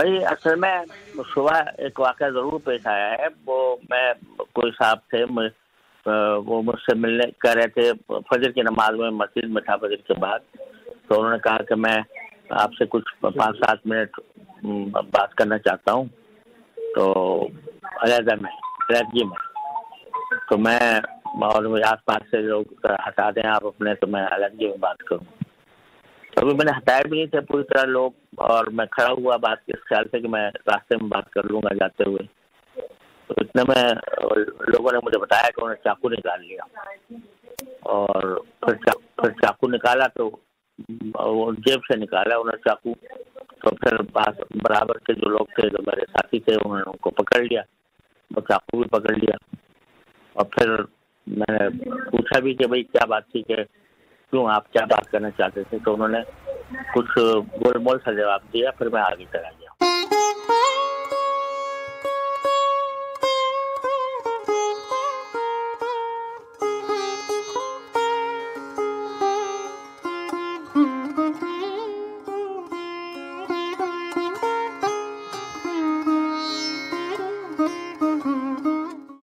भाई असल में सुबह एक वाक़या ज़रूर पेश आया है। वो मैं कोई साहब थे, वो मुझसे मिलने कह रहे थे, फजर की नमाज में मस्जिद में था फजर के बाद। तो उन्होंने कहा कि मैं आपसे कुछ 5-7 मिनट बात करना चाहता हूँ, तो अलहदगी में। तो मैं और मुझे आस पास से लोग हटा दें आप अपने, तो मैं अलहदगी में बात करूँ। अभी मैंने हटाए भी नहीं थे पूरी तरह लोग, और मैं खड़ा हुआ बात इस ख्याल से कि मैं रास्ते में बात कर लूँगा जाते हुए। तो इतने में लोगों ने मुझे बताया कि उन्होंने चाकू निकाल लिया, और फिर चाकू निकाला तो वो जेब से निकाला उन्होंने चाकू। तो फिर पास बराबर के जो लोग थे, जो मेरे साथी थे, उन्होंने उनको पकड़ लिया, वो चाकू भी पकड़ लिया। और फिर मैंने पूछा भी कि भाई क्या बात थी, कि क्यों, आप क्या बात करना चाहते थे? तो उन्होंने कुछ गोलमोल सा जवाब दिया। फिर मैं आगे चला गया।